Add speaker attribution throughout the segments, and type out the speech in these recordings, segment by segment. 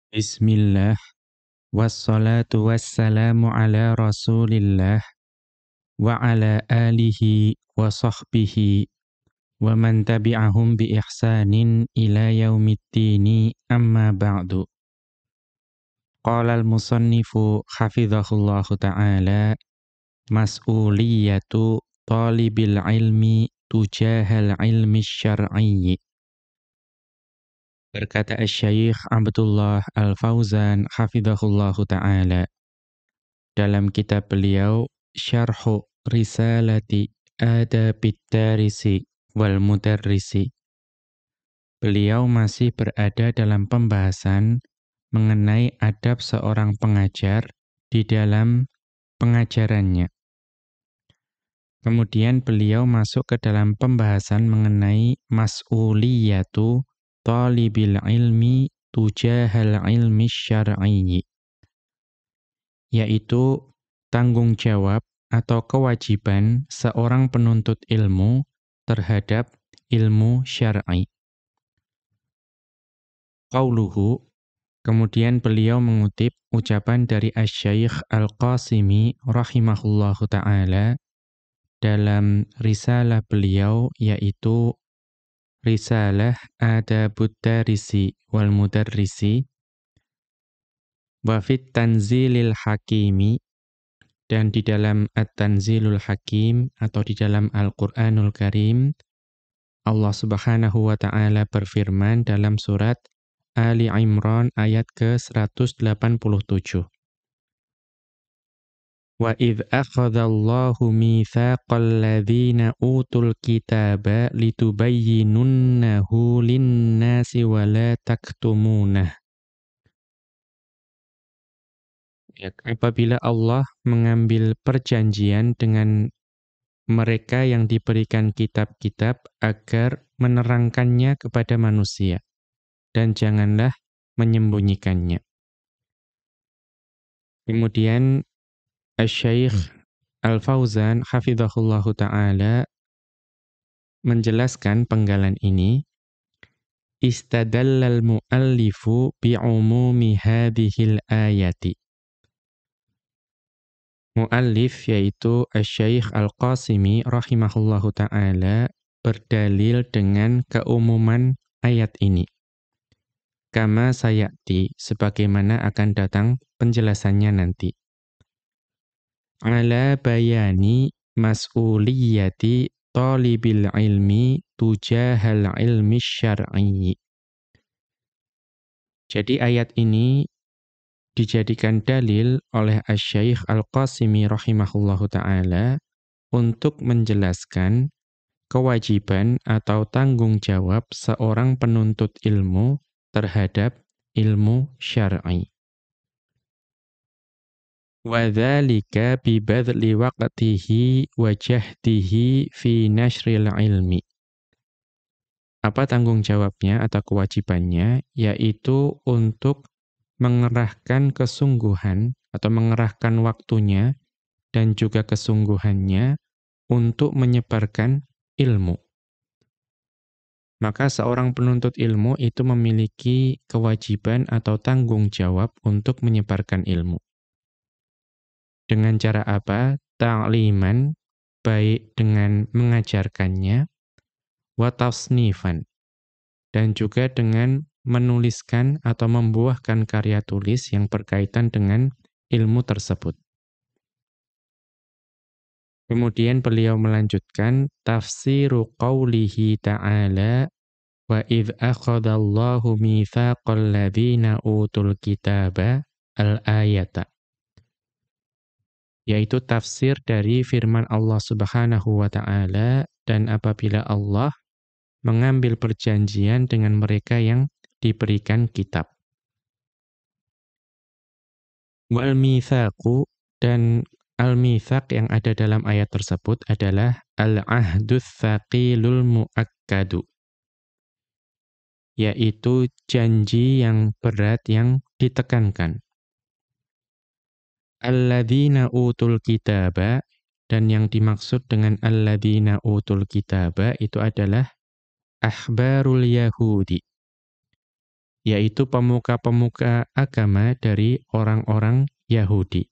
Speaker 1: Bismillah, wassalatu wassalamu ala rasulillah, wa ala alihi wa sahbihi, wa man tabi'ahum bi ihsanin ila yaumiddini amma ba'du. Qala al-musannifu hafidhahullahu ta'ala, mas'uliyatu talibil ilmi tujahal ilmi syar'iyyi. Berkata Asy-Syaikh Abdullah Al-Fauzan hafidhahullahu ta'ala dalam kitab beliau Syarhu Risalati Adabid Darisi wal Mudarrisi. Beliau masih berada dalam pembahasan mengenai adab seorang pengajar di dalam pengajarannya. Kemudian beliau masuk ke dalam pembahasan mengenai mas'uliyatu talibil ilmi tujahal ilmi syar'iyyi, yaitu tanggung jawab atau kewajiban seorang penuntut ilmu terhadap ilmu syar'i. Qauluhu, kemudian beliau mengutip ucapan dari Asy-Syaikh Al-Qasimi rahimahullahu ta'ala dalam risalah beliau, yaitu Risalah Adabud Darisi wal Mudarrisi, wa fit Tanzilil Hakimi, dan di dalam At-Tanzilul Hakim atau di dalam Al-Qur'anul Karim, Allah Subhanahu wa taala berfirman dalam surat Ali Imran ayat ke-187. Wa idz akhadallahu mitsaqal ladzina utul kitaba litubayyinunnahu lin-nasi wa la taktumunah. Ya, apabila Allah mengambil perjanjian dengan mereka yang diberikan kitab-kitab agar menerangkannya kepada manusia, dan janganlah menyembunyikannya. Kemudian Asy-Syaikh Al-Fauzan hafizahullahu ta'ala menjelaskan penggalan ini, istadallal muallifu bi'umumi hadhil ayati. Muallif yaitu Asy-Syaikh Al-Qasimi rahimahullahu ta'ala berdalil dengan keumuman ayat ini. Kama sayati, sebagaimana akan datang penjelasannya nanti. Ala bayani mas'uliyati talibil ilmi tujahal ilmi syar'i. Jadi ayat ini dijadikan dalil oleh Asy-Syaikh Al-Qasimi rahimahullahu ta'ala untuk menjelaskan kewajiban atau tanggung jawab seorang penuntut ilmu terhadap ilmu syar'i. Wa dzalika bi badli waqtihi wa jahdihi fi nashril ilmi. Apa tanggung jawabnya atau kewajibannya? Yaitu untuk mengerahkan kesungguhan atau mengerahkan waktunya dan juga kesungguhannya untuk menyebarkan ilmu. Maka seorang penuntut ilmu itu memiliki kewajiban atau tanggung jawab untuk menyebarkan ilmu. Dengan cara apa? Ta'liman, baik dengan mengajarkannya, wa tasnifan, dan juga dengan menuliskan atau membuahkan karya tulis yang berkaitan dengan ilmu tersebut. Kemudian beliau melanjutkan tafsiru qaulihi ta'ala wa idz akhadallahu mitsaqal ladzina utul kitaba al-ayata, yaitu tafsir dari firman Allah Subhanahu wa ta'ala, dan apabila Allah mengambil perjanjian dengan mereka yang diberikan kitab. Wal mitsaqu, dan al-mitsaq yang ada dalam ayat tersebut adalah al-ahdus tsaqilul muakkadu, yaitu janji yang berat yang ditekankan. Alladzina utul kitaba, dan yang dimaksud dengan alladzina utul kitaba itu adalah akhbarul yahudi, yaitu pemuka-pemuka agama dari orang-orang Yahudi.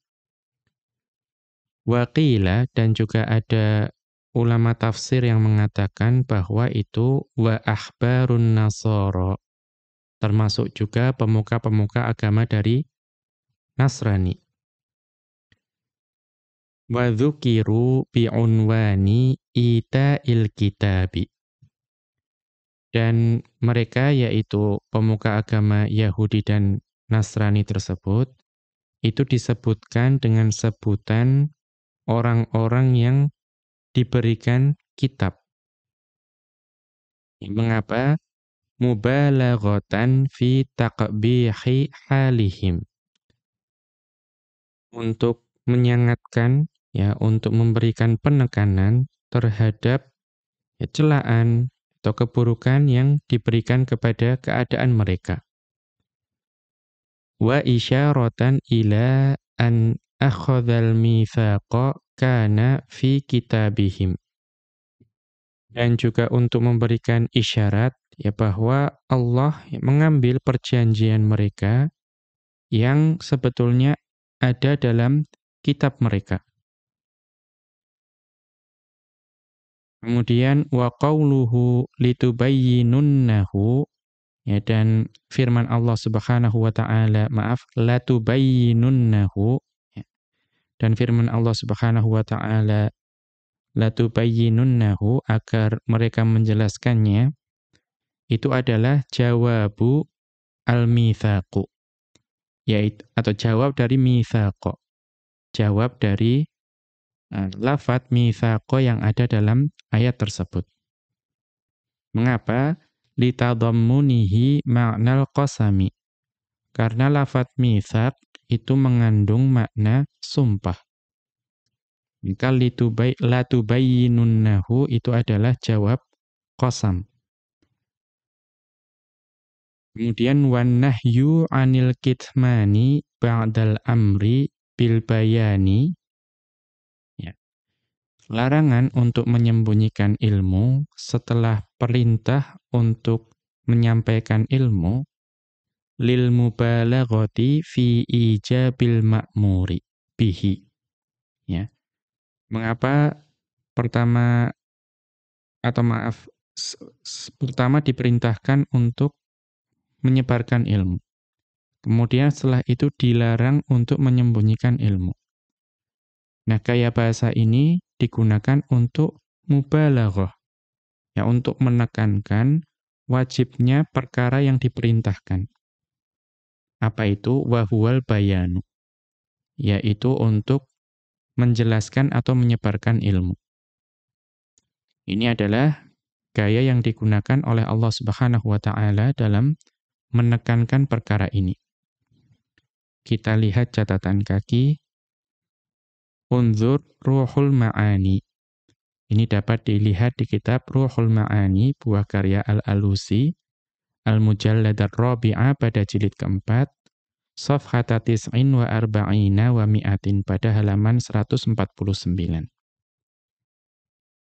Speaker 1: Waqila, dan juga ada ulama tafsir yang mengatakan bahwa itu wa ahbarun nasara, termasuk juga pemuka-pemuka agama dari Nasrani. Wa dzukiru bi'unwani ita'il kitabi. Dan mereka, yaitu pemuka agama Yahudi dan Nasrani tersebut, itu disebutkan dengan sebutan orang-orang yang diberikan kitab. Mengapa? Mubalaghatan fi taqbihi halihim. Untuk menyangatkan, ya, untuk memberikan penekanan terhadap celaan atau keburukan yang diberikan kepada keadaan mereka. Wa isyaratan ila an akhadhal mitsaqa kana fi kitabihim. Dan juga untuk memberikan isyarat, ya, bahwa Allah mengambil perjanjian mereka yang sebetulnya ada dalam kitab mereka. Kemudian wa qauluhu litubayyinunnahu, ya, dan firman Allah Subhanahu wa taala, latubayyinunnahu, ya, dan firman Allah Subhanahu wa taala latubayyinunnahu, agar mereka menjelaskannya, itu adalah jawabu al-mitsaqu, yaitu atau jawab dari mitsaqa. Jawab dari lafadz mitsaqa yang ada dalam ayat tersebut. Mengapa? Litadammunihi ma'nal qasami. Karena lafadz mitsaq itu mengandung makna sumpah. Maka latubayyinunnahu itu adalah jawab qasam. Kemudian wan nahyu 'anil kitmani ba'dal amri bil bayani. Larangan untuk menyembunyikan ilmu setelah perintah untuk menyampaikan ilmu, lil mubalaghati fi ijabil ma'muri bihi. Ya. Mengapa pertama diperintahkan untuk menyebarkan ilmu. Kemudian setelah itu dilarang untuk menyembunyikan ilmu. Nah, gaya bahasa ini digunakan untuk mubalaghah, ya, untuk menekankan wajibnya perkara yang diperintahkan. Apa itu? Wahuwal bayanu, yaitu untuk menjelaskan atau menyebarkan ilmu. Ini adalah gaya yang digunakan oleh Allah Subhanahu wa taala dalam menekankan perkara ini. Kita lihat catatan kaki. Unzur Ruhul Ma'ani. Ini dapat dilihat di kitab Ruhul Ma'ani, buah karya Al-Alusi, Al-Mujallad ar-Rabi'ah pada jilid keempat, Safhata tis'in wa arba'ina wa mi'atin, pada halaman 149.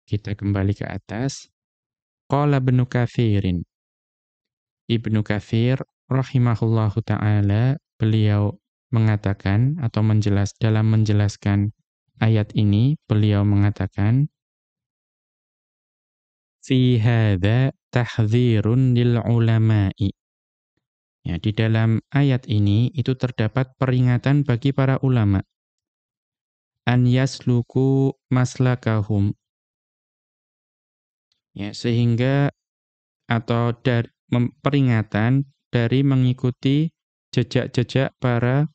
Speaker 1: Kita kembali ke atas. Qala Ibnu Katsirin. Ibnu Katsir rahimahullahu ta'ala, beliau mengatakan atau dalam menjelaskan ayat ini, beliau mengatakan, fi hadza tahdzirun lil ulama'i. Ya, di dalam ayat ini itu terdapat peringatan bagi para ulama. An yasluku maslakahum. Ya, sehingga atau peringatan dari mengikuti jejak-jejak para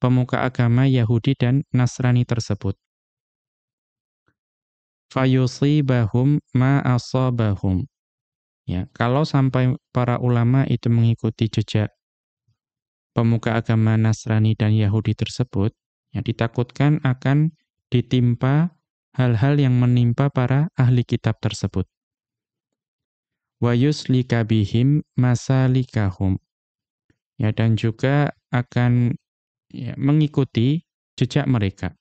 Speaker 1: pemuka agama Yahudi dan Nasrani tersebut. Fayusibahum ma asabahum. Ya, kalau sampai para ulama itu mengikuti jejak pemuka agama Nasrani dan Yahudi tersebut, ya, ditakutkan akan ditimpa hal-hal yang menimpa para ahli kitab tersebut. Wa yuslika bihim masalikahum. Ya, dan juga akan, ya, mengikuti jejak mereka.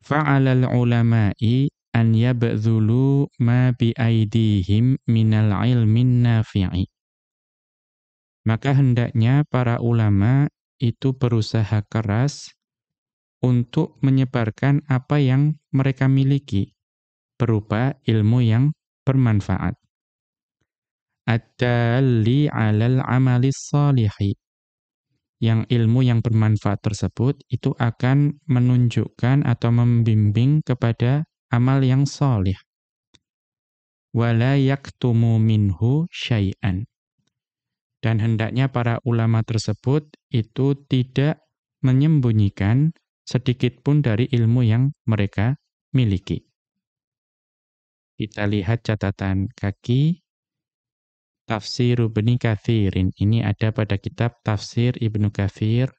Speaker 1: Fa'alal ulama'i an yabdhulu ma bi'aidihim minal ilmin nafi'i. Maka hendaknya para ulama itu berusaha keras untuk menyebarkan apa yang mereka miliki berupa ilmu yang bermanfaat. Ad-dalli 'alal 'amalis shalihi. Yang ilmu yang bermanfaat tersebut itu akan menunjukkan atau membimbing kepada amal yang shalih. Wala yaktumu minhu syai'an. Dan hendaknya para ulama tersebut itu tidak menyembunyikan sedikit pun dari ilmu yang mereka miliki. Kita lihat catatan kaki Tafsir Ibnu Katsirin. Ini ada pada kitab Tafsir Ibnu Katsir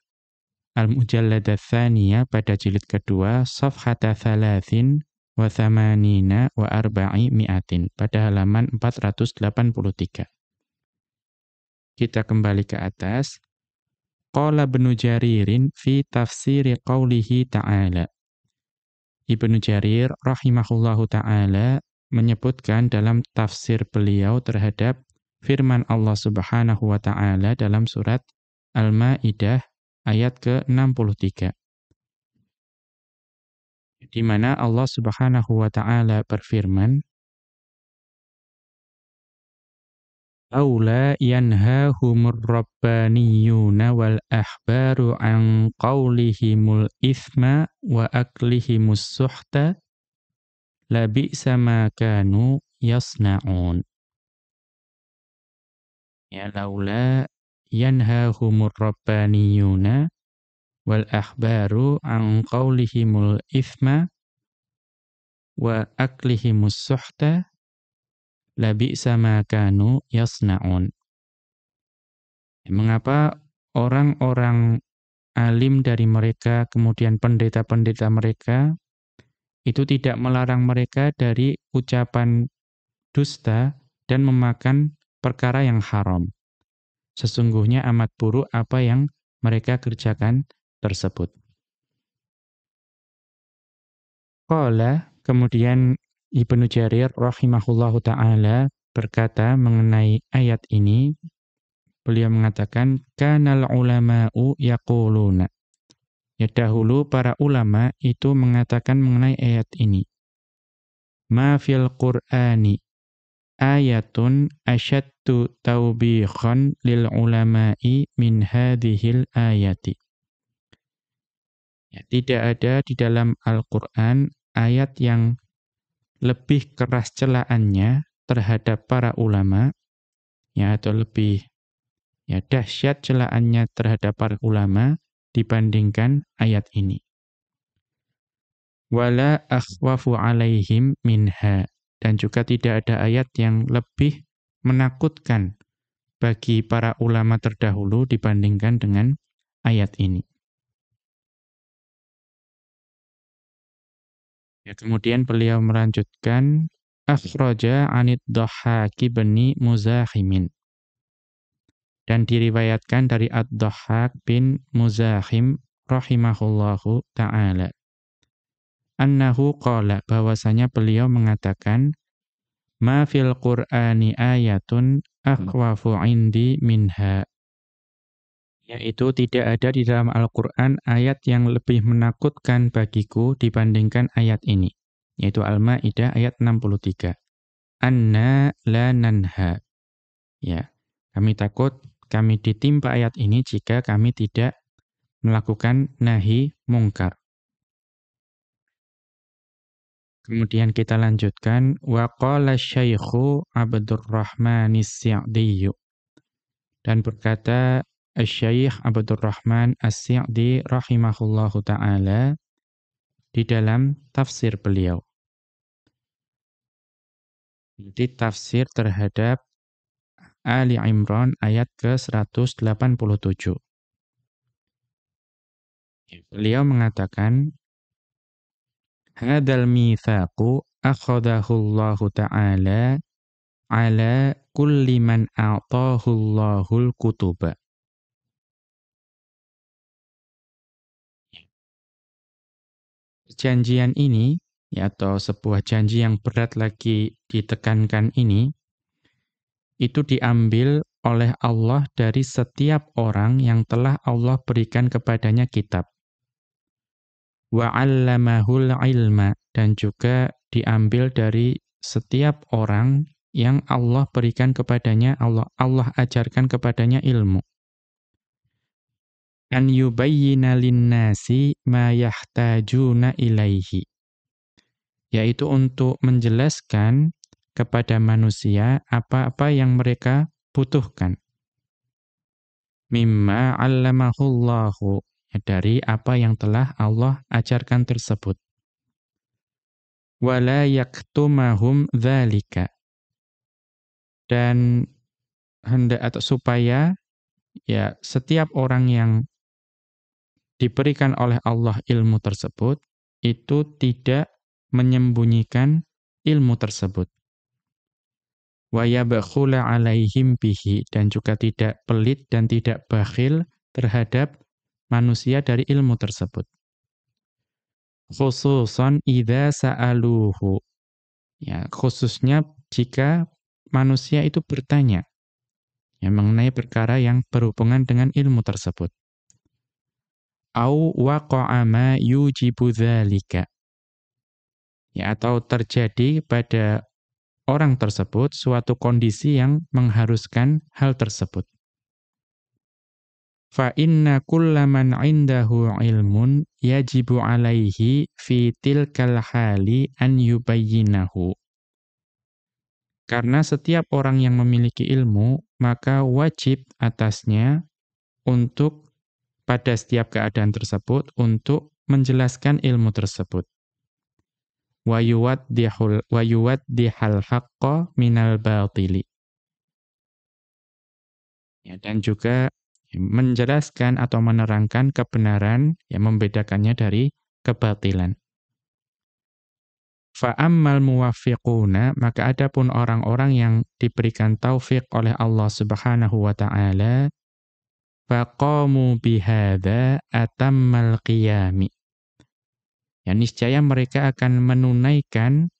Speaker 1: Al-Mujallad Tsaniyah pada jilid kedua, Safhata Thalathin wa Thamanina wa Arba'i Mi'atin, pada halaman 483. Kita kembali ke atas. Qala Ibnu Jaririn fi tafsiri qawlihi ta'ala. Ibnu Jarir rahimahullahu ta'ala menyebutkan dalam tafsir beliau terhadap firman Allah Subhanahu wa ta'ala dalam surat Al-Maidah ayat ke-63. Di mana Allah Subhanahu wa ta'ala berfirman, "Aula yanhahumur rabbaniyuna wal ahbaru an qawlihimul ithma wa aklihimus suhta labi'sa ma kanu yasna'un." Ya, laula yanhahumur rabbaniyuna wal ahbaru an qawlihimul ithma wa aklihimus suhta labi'sa ma kanu yasna'un. Mengapa orang-orang alim dari mereka, kemudian pendeta-pendeta mereka, itu tidak melarang mereka dari ucapan dusta dan memakan perkara yang haram. Sesungguhnya amat buruk apa yang mereka kerjakan tersebut. Qala, kemudian Ibnu Jarir rahimahullahu ta'ala berkata mengenai ayat ini, beliau mengatakan, kanal ulama'u yaquluna. Ya, dahulu para ulama itu mengatakan mengenai ayat ini. Ma fil Qur'ani ayatun asyaddu tawbikhan lil ulama'i min hadhil ayati. Ya, tidak ada di dalam Al-Qur'an ayat yang lebih keras celaannya terhadap para ulama, ya, atau lebih ya dahsyat celaannya terhadap para ulama dibandingkan ayat ini. Wala akhwafu alaihim minha, dan juga tidak ada ayat yang lebih menakutkan bagi para ulama terdahulu dibandingkan dengan ayat ini. Ya, kemudian beliau melanjutkan, akhraja anid Dhahhak bin Muzahimin. Dan diriwayatkan dari Ad-Dhahhak bin Muzahim rahimahullahu ta'ala. Annahu qala, bahwasanya beliau mengatakan, ma fil Qur'ani ayatun akhwafu indi minha. Yaitu tidak ada di dalam Al-Qur'an ayat yang lebih menakutkan bagiku dibandingkan ayat ini. Yaitu Al-Maidah ayat 63. Anna la nanha. Ya, kami takut kami ditimpa ayat ini jika kami tidak melakukan nahi mungkar. Kemudian kita lanjutkan, wa qala Syaikhu Abdurrahman As-Sa'di. Dan berkata Asy-Syaikh Abdurrahman As-Sa'di rahimahullahu taala di dalam tafsir beliau. Jadi tafsir terhadap Ali Imran ayat ke-187. Beliau mengatakan, hadzal mitsaqu akhadahu Allah ta'ala ala kulli man a'tahu Allahul kutuba. Perjanjian ini, ya, atau sebuah janji yang berat lagi ditekankan ini, itu diambil oleh Allah dari setiap orang yang telah Allah berikan kepadanya kitab. Wa 'allamahul ilma, dan juga diambil dari setiap orang yang Allah berikan kepadanya, Allah ajarkan kepadanya ilmu. An yubayyina lin-nasi ma yahtajuna ilaihi, yaitu untuk menjelaskan kepada manusia apa-apa yang mereka butuhkan. Mimma 'allamahullahu, ya, dari apa yang telah Allah ajarkan tersebut. Wala yaktumahum dzalika, dan hendak atau supaya, ya, setiap orang yang diberikan oleh Allah ilmu tersebut itu tidak menyembunyikan ilmu tersebut. Wa yabkhula 'alaihim bihi, dan juga tidak pelit dan tidak bakhil terhadap manusia dari ilmu tersebut. Khususan idza sa'aluhu, ya, khususnya jika manusia itu bertanya, ya, mengenai perkara yang berhubungan dengan ilmu tersebut. Au waqa'a ma yujibu dzalika, ya, atau terjadi pada orang tersebut suatu kondisi yang mengharuskan hal tersebut. Fa inna kullaman 'indahu ilmun yajibu 'alaihi fi tilkal hali an yubayyinahu. Karena setiap orang yang memiliki ilmu, maka wajib atasnya untuk pada setiap keadaan tersebut untuk menjelaskan ilmu tersebut. Wa yuwaddihal haqqa minal batili. Ya, dan juga menjelaskan atau menerangkan kebenaran yang membedakannya dari kebatilan. Fa ammal muwaffiquna, maka adapun orang-orang yang diberikan taufik oleh Allah Subhanahu wa taala, faqamu bihadza atammal qiyami. Ya, niscaya mereka akan menunaikan,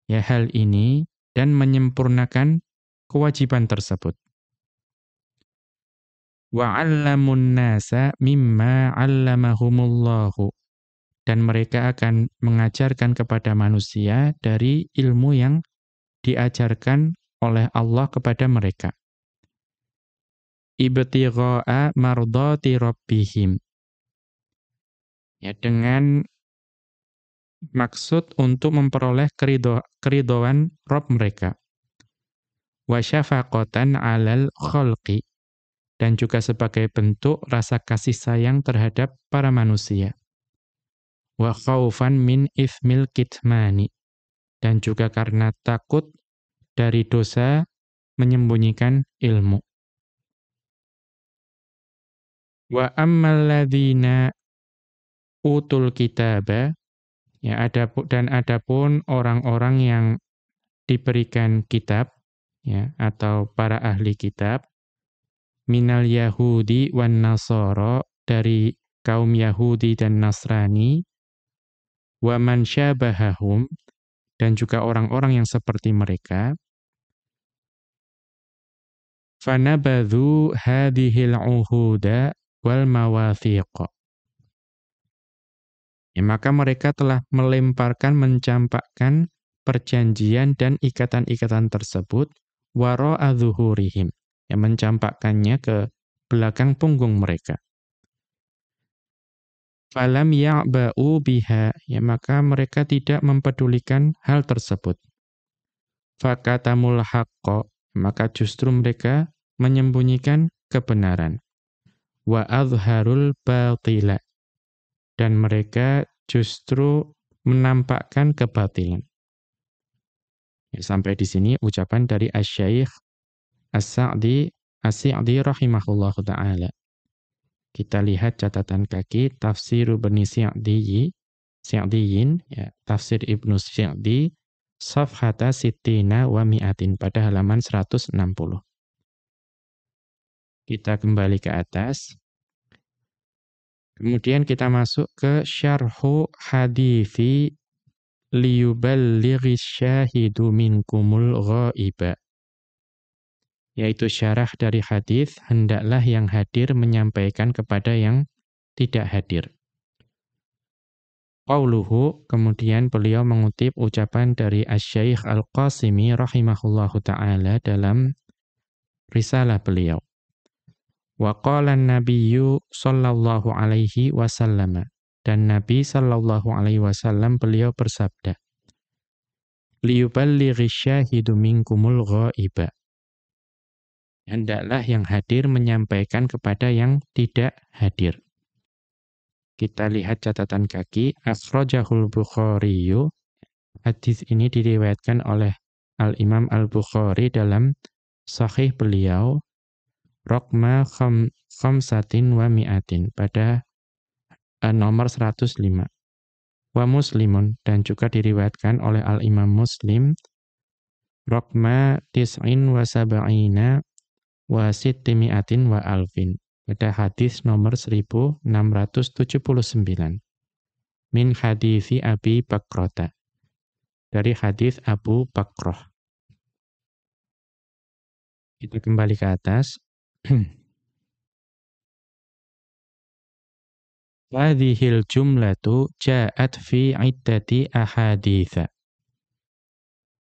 Speaker 1: ya, hal ini dan menyempurnakan kewajiban tersebut. Wa 'allamun nasa mimma 'allamahumullahu, dan mereka akan mengajarkan kepada manusia dari ilmu yang diajarkan oleh Allah kepada mereka. Ibtigha'a mardati rabbihim, ya, dengan maksud untuk memperoleh keridhaan Rabb mereka. Wa syafaqatan 'alal khalqi, dan juga sebagai bentuk rasa kasih sayang terhadap para manusia. Wa khaufan min ithmil kitmani, dan juga karena takut dari dosa menyembunyikan ilmu. Wa ammal ladzina utul kitaba, ya, adapun orang-orang yang diberikan kitab, ya, atau para ahli kitab, minal yahudi wan nasara, dari kaum Yahudi dan Nasrani, wa man syabahahum, dan juga orang-orang yang seperti mereka, fanabadhu hadhil uhuda wal mawathiq. Ya, maka mereka telah melemparkan, mencampakkan perjanjian dan ikatan-ikatan tersebut wara'a dzuhurihim, yang mencampakkannya ke belakang punggung mereka. Falam ya'ba'u biha, ya, maka mereka tidak mempedulikan hal tersebut. Fakatamul haqqo, maka justru mereka menyembunyikan kebenaran. Wa azharul batila, dan mereka justru menampakkan kebatilan. Ya, sampai di sini ucapan dari Asy-Syaikh As-Sa'di rahimahullahu ta'ala. Kita lihat catatan kaki Tafsir Ibnu Sa'diyin, ya, Tafsir Ibnu Sa'di, Safhata Sittina wa Mi'atin, pada halaman 160. Kita kembali ke atas. Kemudian kita masuk ke Syarhu Hadithi liyuballighish syahidu minkumul ghaiba. yaitu syarah dari hadis, hendaklah yang hadir menyampaikan kepada yang tidak hadir. Qauluhu, kemudian beliau mengutip ucapan dari Asy-Syaikh Al-Qasimi rahimahullahu ta'ala dalam risalah beliau. Wa qala an-nabiyyu sallallahu alaihi wasallam. Dan Nabi sallallahu alaihi wasallam beliau bersabda, liyuballighi syahidu minkumul ghaiba. Hendaklah yang hadir menyampaikan kepada yang tidak hadir. Kita lihat catatan kaki, akhrajahul Bukhariyu. Hadis ini diriwayatkan oleh Al-Imam Al-Bukhari dalam sahih beliau, Raqma khamsatin wa mi'atin, pada nomor 105. Wa Muslimun, dan juga diriwayatkan oleh Al-Imam Muslim, Raqma tis'in wa sab'ina wa sittimi'atin wa alfin, pada hadis nomor 1679. Min hadithi Abi Bakrata, dari hadis Abu Bakrah. Kita kembali ke atas. Hadhil jumlatu ja'at fi iddati ahaditsa.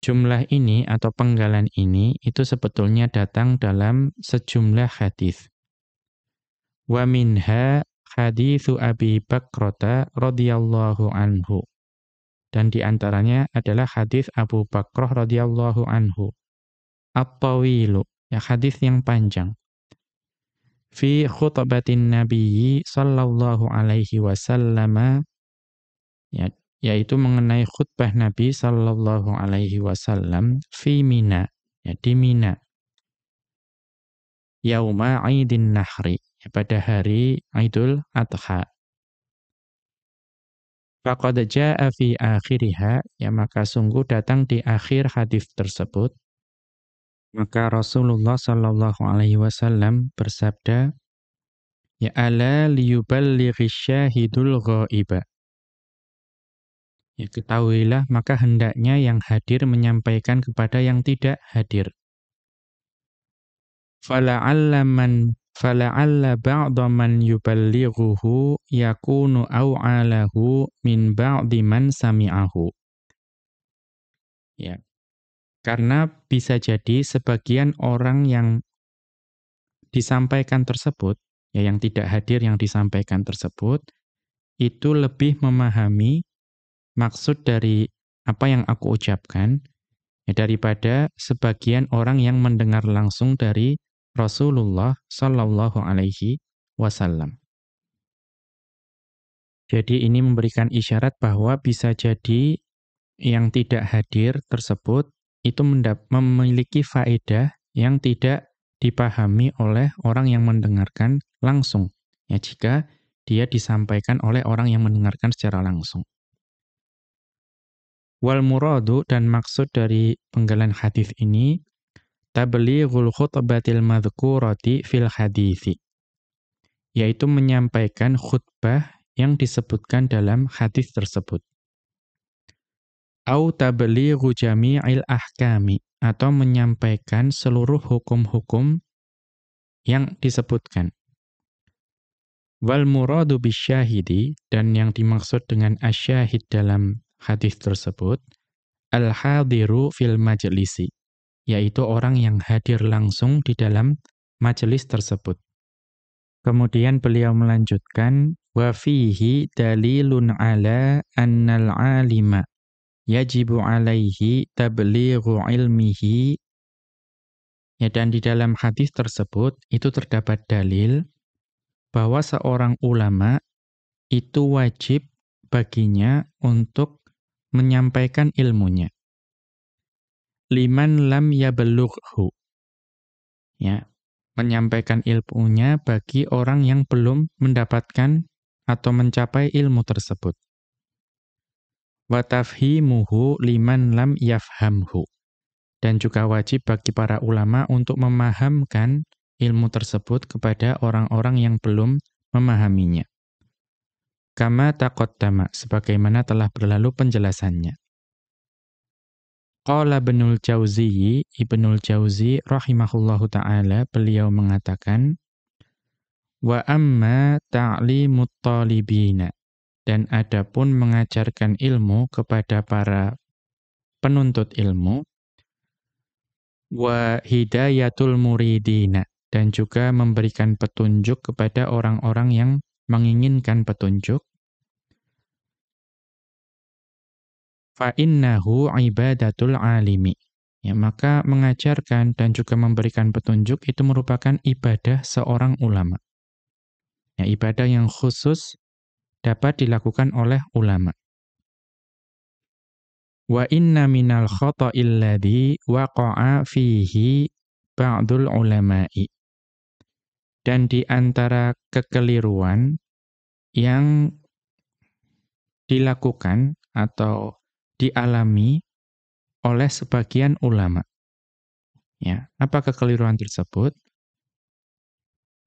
Speaker 1: Jumlah ini atau penggalan ini itu sebetulnya datang dalam sejumlah hadis. Wa minha haditsu Abi Bakrata radhiyallahu anhu. Dan di antaranya adalah hadis Abu Bakrah radhiyallahu anhu. At-tawilu, ya hadis yang panjang. Fi khutbatin nabiyyi sallallahu alaihi wasallam, yaitu mengenai khutbah Nabi sallallahu alaihi wasallam fi Mina, ya, di Mina. Yauma Aidin Nahri, ya, pada hari Idul Adha. Faqad jaa fi akhiriha, ya, maka sungguh datang di akhir hadis tersebut. Maka Rasulullah sallallahu alaihi wasallam bersabda, ya ala liyuballighi syahidul ghaiba. Ya, ketahuilah maka hendaknya yang hadir menyampaikan kepada yang tidak hadir. Fala'alla ba'da man yuballighuhu yakunu aw'alahu min ba'di man sami'ahu. Ya. Karena bisa jadi sebagian orang yang disampaikan tersebut, ya, yang tidak hadir yang disampaikan tersebut, itu lebih memahami maksud dari apa yang aku ucapkan, ya, daripada sebagian orang yang mendengar langsung dari Rasulullah sallallahu alaihi wasallam. Jadi ini memberikan isyarat bahwa bisa jadi yang tidak hadir tersebut itu memiliki faedah yang tidak dipahami oleh orang yang mendengarkan langsung, ya, jika dia disampaikan oleh orang yang mendengarkan secara langsung. Wal muradu, dan maksud dari penggalan hadis ini, tablighul khutbatil madhkurati fil hadithi, yaitu menyampaikan khutbah yang disebutkan dalam hadis tersebut. Au tablighu jami'il ahkami, atau menyampaikan seluruh hukum-hukum yang disebutkan. Wal muradu bisyahidi, dan yang dimaksud dengan asyahid dalam hadis tersebut, al-hadiru fil majlisi, yaitu orang yang hadir langsung di dalam majelis tersebut. Kemudian beliau melanjutkan, wa fihi dalilun ala annal alima yajibu alaihi tablighu ilmihi. Ya, dan di dalam hadis tersebut itu terdapat dalil bahwa seorang ulama itu wajib baginya untuk menyampaikan ilmunya. Liman lam yablughu. Ya, menyampaikan ilmunya bagi orang yang belum mendapatkan atau mencapai ilmu tersebut. Wa tafhimuhu liman lam yafhamhu. Dan juga wajib bagi para ulama untuk memahamkan ilmu tersebut kepada orang-orang yang belum memahaminya. Kama taqaddama, sebagaimana telah berlalu penjelasannya. Qala Ibnul Jauzi rahimahullahu ta'ala, beliau mengatakan, wa amma ta'limut talibina, dan adapun mengajarkan ilmu kepada para penuntut ilmu, wa hidayatul muridina, dan juga memberikan petunjuk kepada orang-orang yang menginginkan petunjuk, fa innahu ibadatul alimi. Ya, maka mengajarkan dan juga memberikan petunjuk itu merupakan ibadah seorang ulama. Ya, ibadah yang khusus dapat dilakukan oleh ulama. Wa inna minal khata'il ladzi waqa'a fihi ba'dul ulama'i. Dan di antara kekeliruan yang dilakukan atau dialami oleh sebagian ulama. Ya, apa kekeliruan tersebut?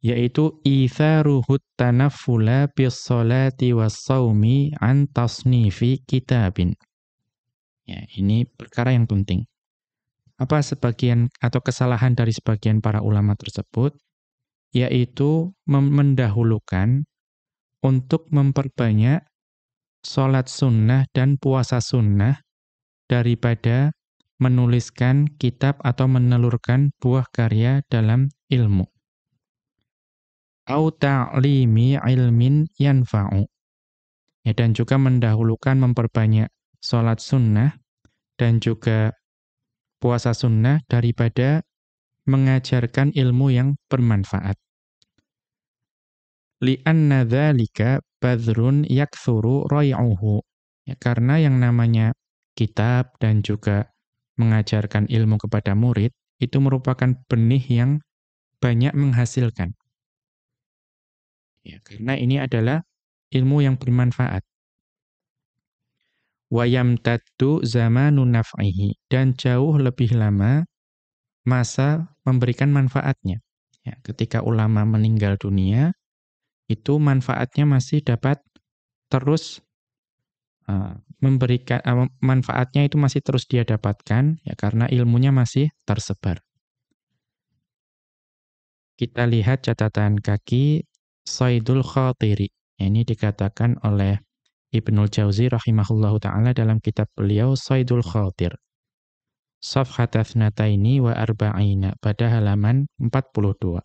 Speaker 1: Yaitu itharuhut tanaffula bis-sholati was-shaumi an tasnifi kitabin. Ya, ini perkara yang penting. Apa sebagian atau kesalahan dari sebagian para ulama tersebut? Yaitu mendahulukan untuk memperbanyak sholat sunnah dan puasa sunnah daripada menuliskan kitab atau menelurkan buah karya dalam ilmu. Au ta'limi ilmin yanfa'u. Ya, dan juga mendahulukan memperbanyak sholat sunnah dan juga puasa sunnah daripada mengajarkan ilmu yang bermanfaat. Li'anna dzalika badrun yakthuru rai'uhu. Ya, karena yang namanya kitab dan juga mengajarkan ilmu kepada murid itu merupakan benih yang banyak menghasilkan. Ya, karena ini adalah ilmu yang bermanfaat. Wa yamtaddu zamanun naf'ihi, dan jauh lebih lama masa memberikan manfaatnya. Ya, ketika ulama meninggal dunia, itu manfaatnya masih dapat terus memberikan manfaatnya itu masih terus dia dapatkan, ya, karena ilmunya masih tersebar. Kita lihat catatan kaki Saidul Khatiri. Ini dikatakan oleh Ibnul Jauzi rahimahullahu ta'ala dalam kitab beliau Saidul Khatir. Safhat athnataini wa arba'ina, pada halaman 42.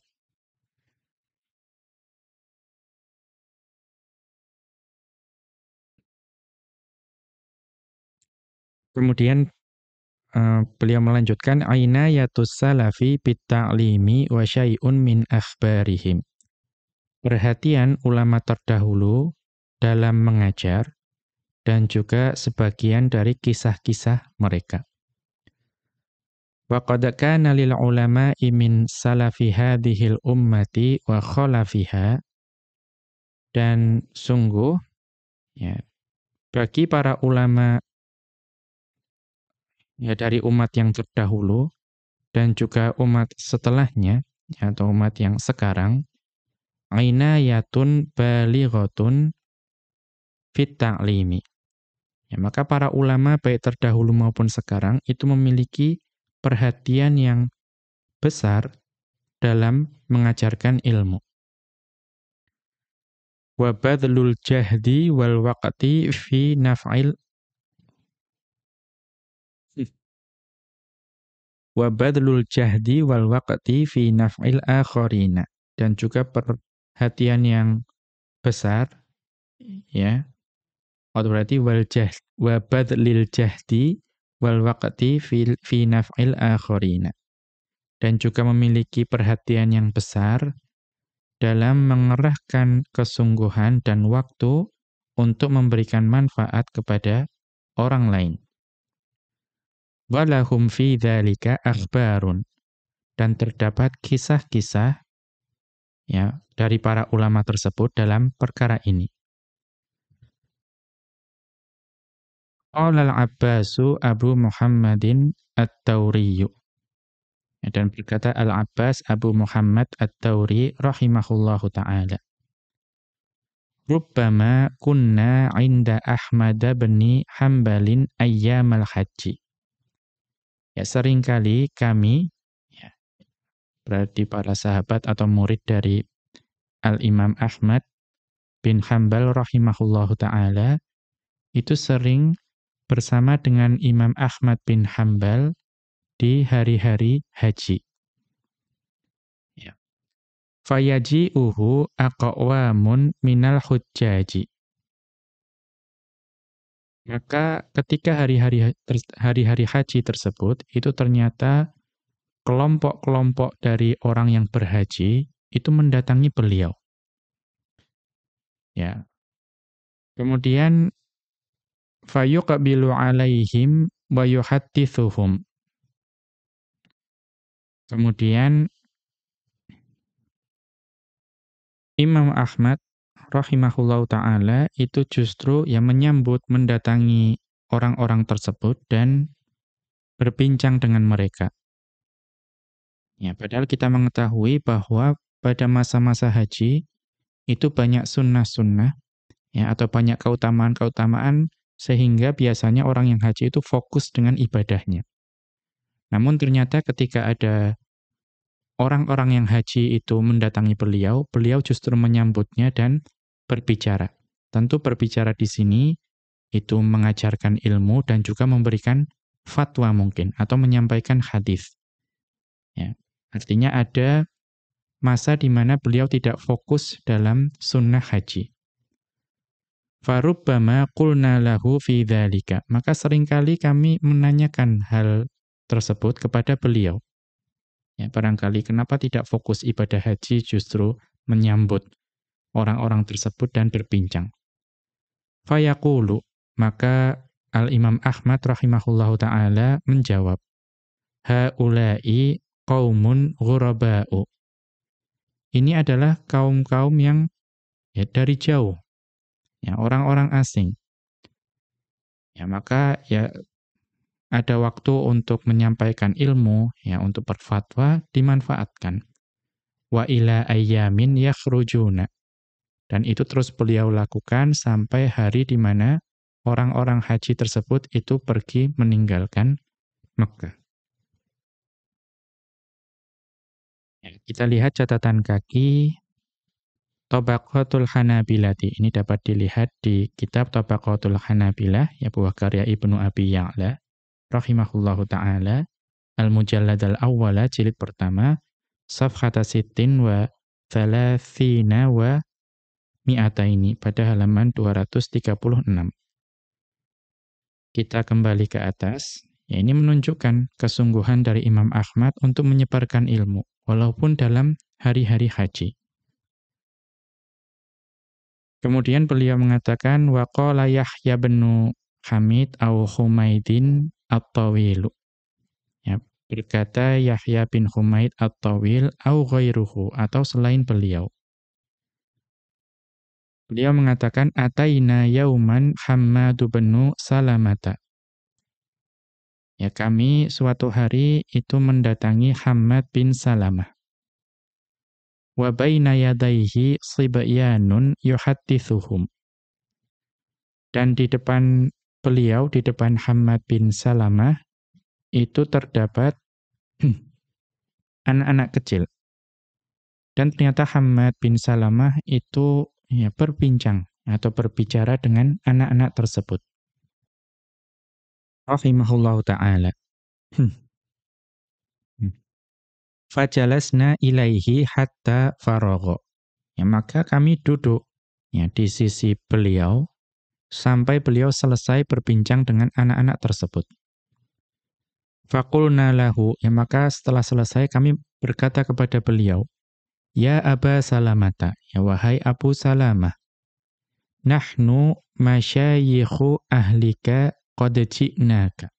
Speaker 1: Kemudian beliau melanjutkan, ainayatus salafi bitta'limi wa syai'un min akhbarihim. Perhatian ulama terdahulu dalam mengajar dan juga sebagian dari kisah-kisah mereka. Wa qad kana lil ulama'i min salafi hadhil ummati wa khalafiha, dan sungguh, ya, bagi para ulama ya dari umat yang terdahulu dan juga umat setelahnya, ya, atau umat yang sekarang, ainayatun balighatun fit ta'limi. Ya, maka para ulama baik terdahulu maupun sekarang itu memiliki perhatian yang besar dalam mengajarkan ilmu. Wa badlul jahdi wal waqti fi naf'il wa badlul jahdi wal waqti fi naf'il akharina, dan juga perhatian yang besar, ya. Atau berarti wa badlil jahdi wal waqti fi naf'il akharina, dan juga memiliki perhatian yang besar dalam mengerahkan kesungguhan dan waktu untuk memberikan manfaat kepada orang lain. Walahum fi dzalika akhbarun, dan terdapat kisah-kisah, ya, dari para ulama tersebut dalam perkara ini. Qala al-Abbasu Abu Muhammadin At-Tauriyu, dan berkata Al-Abbas Abu Muhammad At-Tauri rahimahullahu ta'ala, Rubbama kunna 'inda Ahmad bin Hanbalin ayyamal haji. Ya, seringkali kami, ya, berarti para sahabat atau murid dari Al-Imam Ahmad bin Hambal rahimahullahu ta'ala, itu sering bersama dengan Imam Ahmad bin Hambal di hari-hari haji. Ya. Fayaji'uhu aqwamun minal hujjaji. Maka ketika hari-hari haji tersebut, itu ternyata kelompok-kelompok dari orang yang berhaji itu mendatangi beliau. Ya. Kemudian fayuqbilu alaihim wa yuhaddithuhum. Kemudian Imam Ahmad rahimahullahu ta'ala itu justru yang menyambut, mendatangi orang-orang tersebut dan berbincang dengan mereka. Ya, padahal kita mengetahui bahwa pada masa-masa haji itu banyak sunnah-sunnah, ya, atau banyak keutamaan-keutamaan sehingga biasanya orang yang haji itu fokus dengan ibadahnya. Namun ternyata ketika ada orang-orang yang haji itu mendatangi beliau, beliau justru menyambutnya dan berbicara. Tentu berbicara di sini itu mengajarkan ilmu dan juga memberikan fatwa mungkin atau menyampaikan hadis. Ya. Artinya ada masa di mana beliau tidak fokus dalam sunnah haji. Farubbama qulna lahu fi dzalika. Maka seringkali kami menanyakan hal tersebut kepada beliau. Ya, barangkali kenapa tidak fokus ibadah haji justru menyambut orang-orang tersebut dan berbincang. Fayaqulu, maka Al-Imam Ahmad rahimahullahu ta'ala menjawab, haula'i qaumun ghuraba'u. Ini adalah kaum-kaum yang ya, dari jauh, ya, orang-orang asing. Ya, maka ya ada waktu untuk menyampaikan ilmu, ya, untuk berfatwa dimanfaatkan. Wa ila ayyamin yakhrujuna. Dan itu terus beliau lakukan sampai hari di mana orang-orang haji tersebut itu pergi meninggalkan Mekah. Ya, kita lihat catatan kaki Tabaqatul Hanabilati. Ini dapat dilihat di kitab Tabaqatul Hanabilah, ya, buah karya Ibnu Abi Ya'la rahimahullahu ta'ala, Al-Mujallad al-Awwala, jilid pertama, Safhata sittin wa thalathina wa mi'ataini, pada halaman 236. Kita kembali ke atas. Ya, ini menunjukkan kesungguhan dari Imam Ahmad untuk menyebarkan ilmu, walaupun dalam hari-hari haji. Kemudian beliau mengatakan, wa qala Yahya bin Hamid au Humaidin at-Tawilu. Ya, berkata Yahya bin Humaid at-Tawil au ghairuhu, atau selain beliau. Beliau mengatakan, ataina yauman Hammadu bin Salamata. Ya, kami suatu hari itu mendatangi Hammad bin Salamah. Wa baina yadayhi sibyanun yuhaddithuhum. Dan di depan beliau, di depan Hammad bin Salamah, itu terdapat anak-anak kecil. Dan ternyata Hammad bin Salamah itu ya, berbincang atau berbicara dengan anak-anak tersebut. Rahimahullahu ta'ala. Fajalasna ilaihi hatta faragha. Ya, maka kami duduk ya, di sisi beliau sampai beliau selesai berbincang dengan anak-anak tersebut. Faqulna lahu, ya, maka setelah selesai kami berkata kepada beliau, ya Aba Salamata, ya, wahai Abu Salamah, nahnu masyayikhu ahlika qad ji'naka.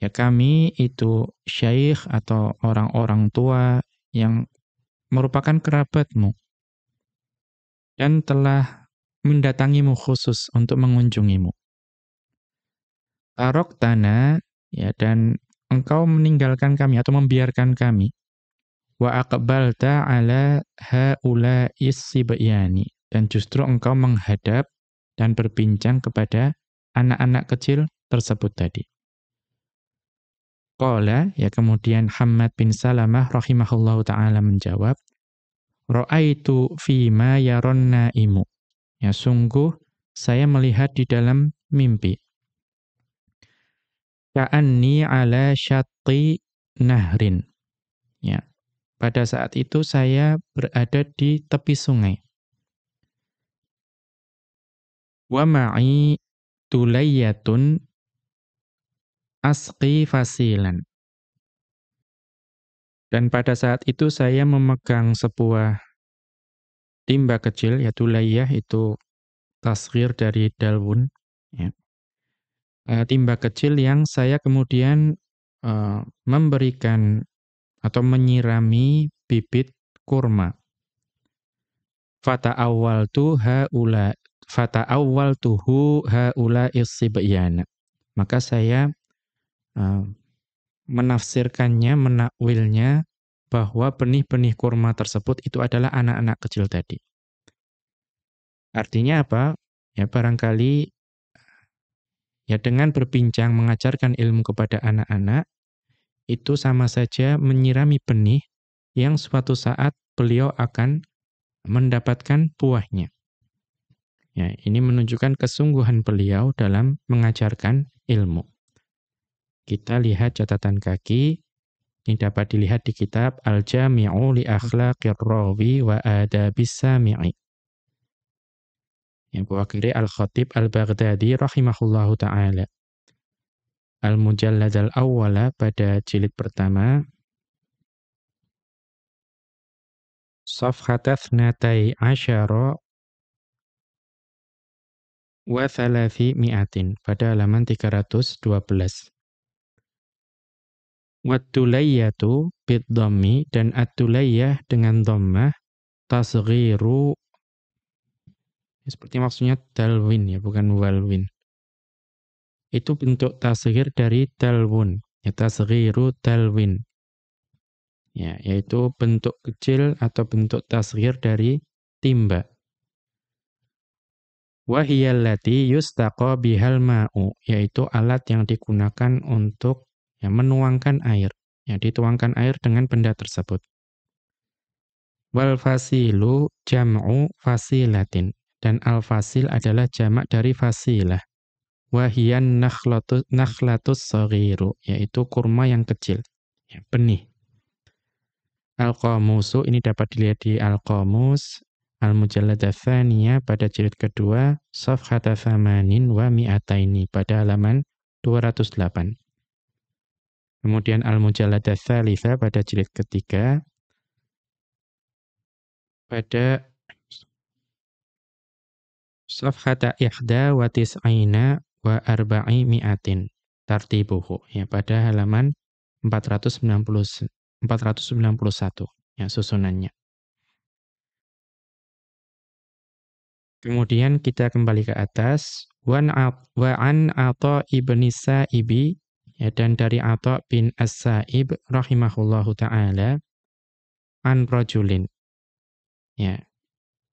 Speaker 1: Ya, kami itu syekh atau orang-orang tua yang merupakan kerabatmu dan telah mendatangimu khusus untuk mengunjungimu. Taroktana, ya, dan engkau meninggalkan kami atau membiarkan kami. Wa aqbalta ala haula'is sibyani, dan justru engkau menghadap dan berbincang kepada anak-anak kecil tersebut tadi. Qala, ya kemudian Hammad bin Salamah rahimahullahu ta'ala menjawab, Ra'aitu fima yaron naimu. Ya, sungguh saya melihat di dalam mimpi. Ka'anni ala syatti nahrin. Ya, pada saat itu saya berada di tepi sungai. Wa ma'i tulayyatun asqi fasilan. Dan pada saat itu saya memegang sebuah timba kecil, yaitu layyah, itu tasghir dari dalwun. Ya. Timba kecil yang saya kemudian memberikan atau menyirami bibit kurma. Fata'awwaltuhu haula is-sibyana. Maka saya menafsirkannya, menakwilnya bahwa benih-benih kurma tersebut itu adalah anak-anak kecil tadi. Artinya apa? Ya barangkali ya dengan berbincang mengajarkan ilmu kepada anak-anak itu sama saja menyirami benih yang suatu saat beliau akan mendapatkan buahnya. Ya, ini menunjukkan kesungguhan beliau dalam mengajarkan ilmu. Kita lihat catatan kaki, ini dapat dilihat di kitab Al-Jami'u li Akhlaqir Rawi wa Adabis Sami'i. Yang Bukhari Al-Khatib Al-Baghdadi rahimahullahu ta'ala. Al-Mujallad al-Awwala pada jilid pertama. Safhatat natai asyara wa thalathi mi'atin. Pada halaman 312. Wattulayyatu bid-dhammi, dan at-tulayyah dengan dhammah, tasghiru, seperti maksudnya dalwin ya, bukan walwin. Itu bentuk tasghir dari dalwun, ya tasghiru dalwin. Ya, yaitu bentuk kecil atau bentuk tasghir dari timba. Wa hiyallati yustaqa bihal ma'u, yaitu alat yang digunakan untuk ya menuangkan air. Ya, dituangkan air dengan benda tersebut. Wal fasilu jam'u fasilatin, dan al-fasil adalah jamak dari fasilah. Wa hiyan nakhlatus saghiru, yaitu kurma yang kecil, ya, benih. Al-Qamusu, ini dapat dilihat di Al-Qamus Al-Mujallad Ats-Tsaniyah pada jilid kedua, Safhata Tsamanin wa Mi'ataini, pada halaman 208. Kemudian Al-Mujallad Ats-Tsalitsah pada jilid ketiga, pada Safhata Ihda wa Tis'aina wa Arba'i Mi'atin, tartibuhu, ya, pada halaman 491, ya, susunannya. Kemudian kita kembali ke atas, wa an Atha ibn Sa'ibi, ya, dan dari Atha bin As-Sa'ib rahimahullahu ta'ala, an rajulin, ya,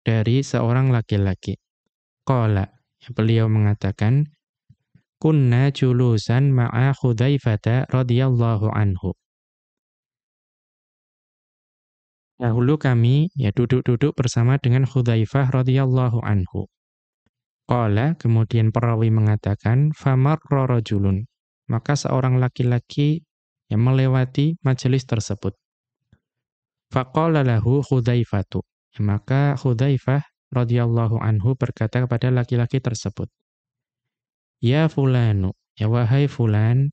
Speaker 1: dari seorang laki-laki. Qala, ya, beliau mengatakan, kunna julusan ma'a Hudzaifah radhiyallahu anhu. Dahulu kami ya duduk-duduk bersama dengan Hudzaifah radhiyallahu anhu. Qala, kemudian perawi mengatakan, famarra rajulun, maka seorang laki-laki yang melewati majelis tersebut. Faqala lahu Hudzaifatu, maka Hudzaifah radhiyallahu anhu berkata kepada laki-laki tersebut, ya fulanu, ya wahai fulan,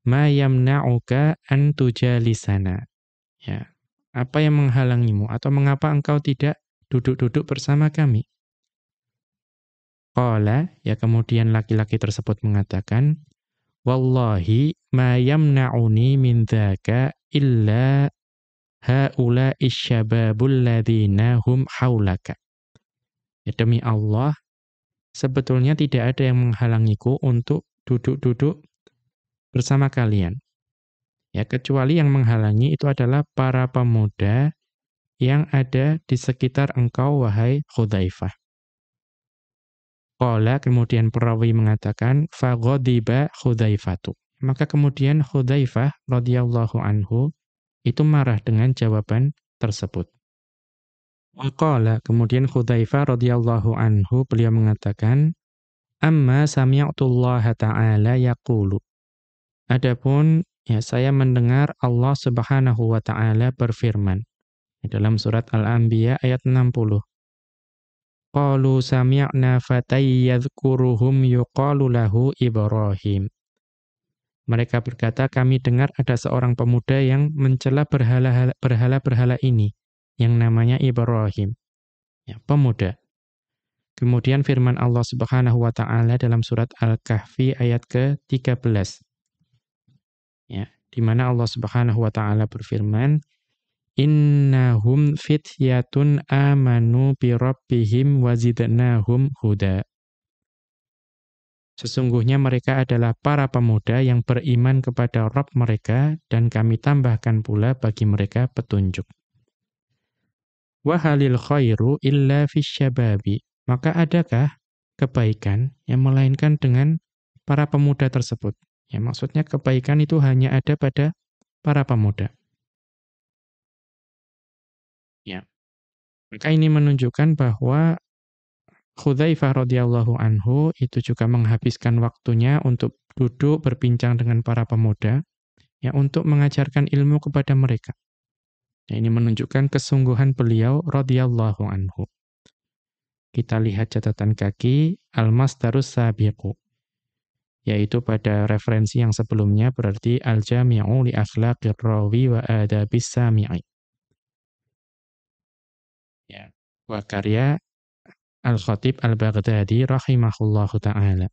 Speaker 1: ma yamna'uka an tujalisana. Ya, apa yang menghalangimu atau mengapa engkau tidak duduk-duduk bersama kami? Qala, ya kemudian laki-laki tersebut mengatakan, wallahi ma yamna'uni min dzaka illa haula'i syababul ladzina hum haulaka. Ya, demi Allah, sebetulnya tidak ada yang menghalangiku untuk duduk-duduk bersama kalian. Ya, kecuali yang menghalangi itu adalah para pemuda yang ada di sekitar engkau, wahai Hudzaifah. Qala, kemudian perawi mengatakan, faghadiba Hudzaifatu. Maka kemudian Hudzaifah radhiyallahu anhu itu marah dengan jawaban tersebut. Waqala, kemudian Hudzaifah radhiyallahu anhu beliau mengatakan, "Amma sami'tullaha ta'ala yaqulu." Adapun ya saya mendengar Allah Subhanahu wa taala berfirman dalam surat Al-Anbiya ayat 60. Qalu sami'na fatay yadhkuruhum yuqalu lahu Ibrahim. Mereka berkata, kami dengar ada seorang pemuda yang mencela berhala-berhala ini yang namanya Ibrahim. Ya, pemuda. Kemudian firman Allah Subhanahu wa taala dalam surat Al-Kahfi ayat ke-13. Ya, di mana Allah Subhanahu wa taala berfirman, "Innahum fityatun amanu bi rabbihim wazidnahum huda." Sesungguhnya mereka adalah para pemuda yang beriman kepada Rabb mereka dan kami tambahkan pula bagi mereka petunjuk. Wa halil khairu illa fisyababi. Maka adakah kebaikan yang melainkan dengan para pemuda tersebut? Ya, maksudnya kebaikan itu hanya ada pada para pemuda. Ya. Maka ini menunjukkan bahwa Hudzaifah radhiyallahu anhu itu juga menghabiskan waktunya untuk duduk berbincang dengan para pemuda, ya, untuk mengajarkan ilmu kepada mereka. Ya, ini menunjukkan kesungguhan beliau radhiyallahu anhu. Kita lihat catatan kaki Al-Masdarus Sabiqu, yaitu pada referensi yang sebelumnya berarti Al-Jami'u li Akhlaqir Rawi wa Adabis Sami'i. Ya, wa karya Al-Khatib Al-Baghdadi rahimahullahu ta'ala.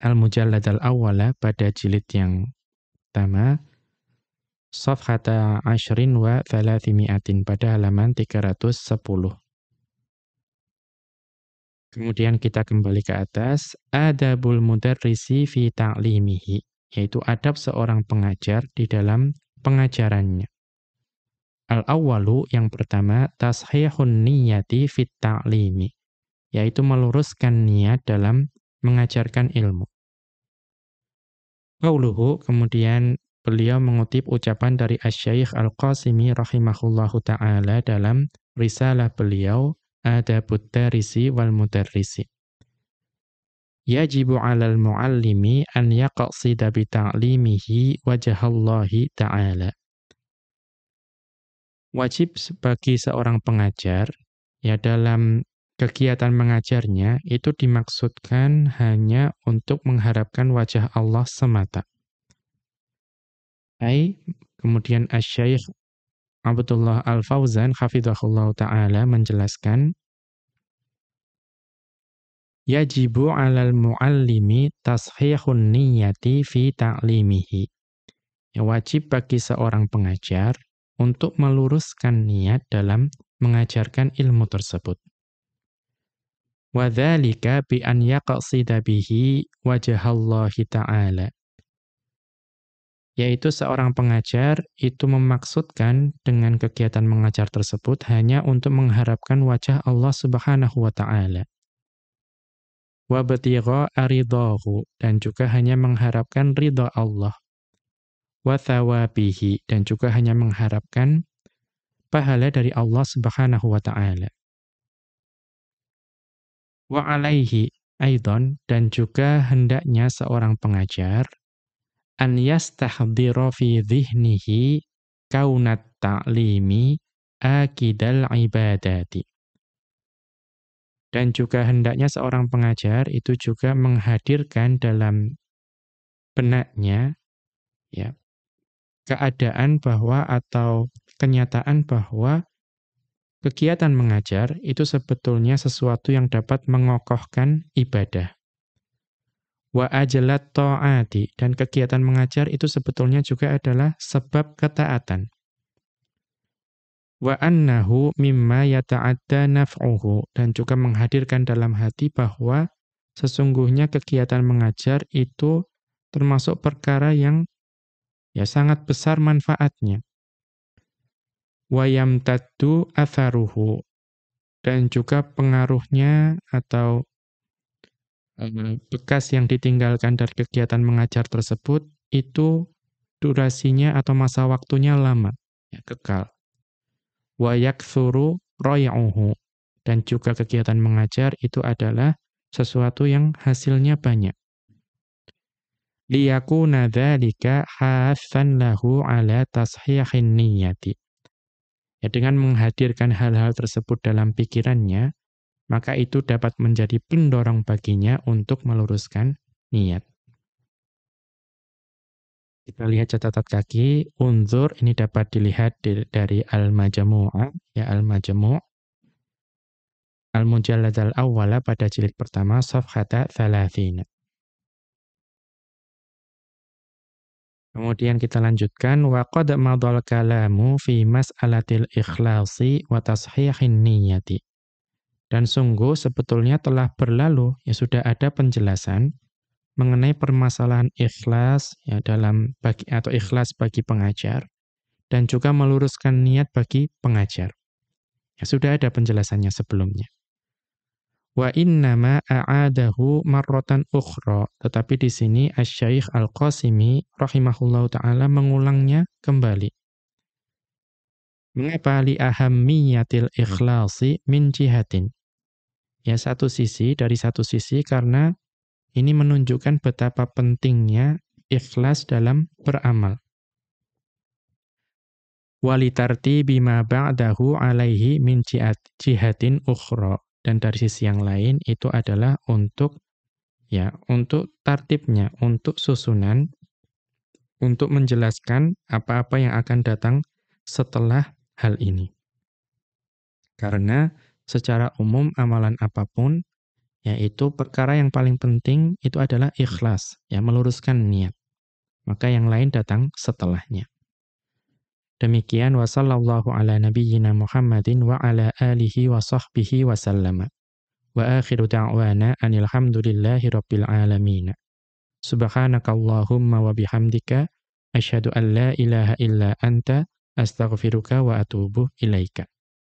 Speaker 1: Al-Mujallad al-awwala pada jilid yang pertama, Safhata Ashrin wa Thalathimi'atin pada halaman 310. Kemudian kita kembali ke atas, Adabul Mudarrisi fi ta'limihi, yaitu adab seorang pengajar di dalam pengajarannya. Al-awwalu, yang pertama, tashihun niyati fit ta'limi, yaitu meluruskan niat dalam mengajarkan ilmu. Qauluhu, kemudian beliau mengutip ucapan dari Asy-Syaikh Al-Qasimi rahimahullahu ta'ala dalam risalah beliau Adabud Darisi wal Mudarrisi. Yajibu 'alal mu'allimi an yaqsida bi ta'limihi wajhallahi ta'ala. Wajib bagi seorang pengajar, ya, dalam kegiatan mengajarnya itu dimaksudkan hanya untuk mengharapkan wajah Allah semata. Kemudian Asy-Syaikh Abdullah Al-Fauzan hafizahullahu ta'ala menjelaskan, yajibu 'alal muallimi tashihun niyyati fi ta'limihi. Ya, wajib bagi seorang pengajar untuk meluruskan niat dalam mengajarkan ilmu tersebut. Wa dzalika bi an yaqsida bihi wajhallahi ta'ala. Yaitu seorang pengajar itu memaksudkan dengan kegiatan mengajar tersebut hanya untuk mengharapkan wajah Allah Subhanahu wa ta'ala. Wa batigha aridahu, dan juga hanya mengharapkan ridha Allah. Wa thawabihi, dan juga hanya mengharapkan pahala dari Allah Subhanahu wa ta'ala. Wa alaihi aidan, dan juga hendaknya seorang pengajar an yastahdhira fi dhihnihi kaunat ta'limi akidal ibadati. Dan juga hendaknya seorang pengajar itu juga menghadirkan dalam benaknya, ya, keadaan bahwa atau kenyataan bahwa kegiatan mengajar itu sebetulnya sesuatu yang dapat mengokohkan ibadah. Wa ajlat ta'ati, dan kegiatan mengajar itu sebetulnya juga adalah sebab ketaatan. Wa annahu mimma yata'adda naf'uhu, dan juga menghadirkan dalam hati bahwa sesungguhnya kegiatan mengajar itu termasuk perkara yang ya sangat besar manfaatnya. Wa yamtaddu atharuhu, dan juga pengaruhnya atau bekas yang ditinggalkan dari kegiatan mengajar tersebut itu durasinya atau masa waktunya lama, ya, kekal. Wa yakthuru ray'uhu, dan juga kegiatan mengajar itu adalah sesuatu yang hasilnya banyak. Liyakuna dzalika hasan lahu ala tashihin niyyati. Ya, dengan menghadirkan hal-hal tersebut dalam pikirannya, maka itu dapat menjadi pendorong baginya untuk meluruskan niat. Kita lihat catatan kaki, unzur ini dapat dilihat dari Al-Majmu'ah, ya Al-Majmu', Al-Mujallad al-Awwala pada jilid pertama, safhata 30. Kemudian kita lanjutkan, wa qad madal kalamu fi mas'alatil ikhlasi wa tashihin niyyati. Dan sungguh sebetulnya telah berlalu, ya sudah ada penjelasan mengenai permasalahan ikhlas, ya dalam bagi atau ikhlas bagi pengajar, dan juga meluruskan niat bagi pengajar. Ya sudah ada penjelasannya sebelumnya. Wa innama a'adahu marratan ukhra. Tetapi di sini Asy-Syaikh Al-Qasimi rahimahullahu taala mengulangnya kembali. Mengapa li ahammiyatil ikhlasi min jihatin? Ya dari satu sisi karena ini menunjukkan betapa pentingnya ikhlas dalam beramal. Walitarti bima ba'dahu alaihi min jihatin ukhra. Dan dari sisi yang lain itu adalah untuk tartibnya, untuk susunan, untuk menjelaskan apa-apa yang akan datang setelah hal ini. Karena secara umum amalan apapun, yaitu perkara yang paling penting itu adalah ikhlas, ya meluruskan niat. Maka yang lain datang setelahnya. Demikian wa sallallahu ala nabiyyina Muhammadin wa ala alihi wa sahbihi wa sallama. Wa akhiru da'wana anil hamdulillahi rabbil alamin. Subhanakallahumma wa bihamdika asyhadu an la ilaha illa anta astaghfiruka wa atubu ilaika.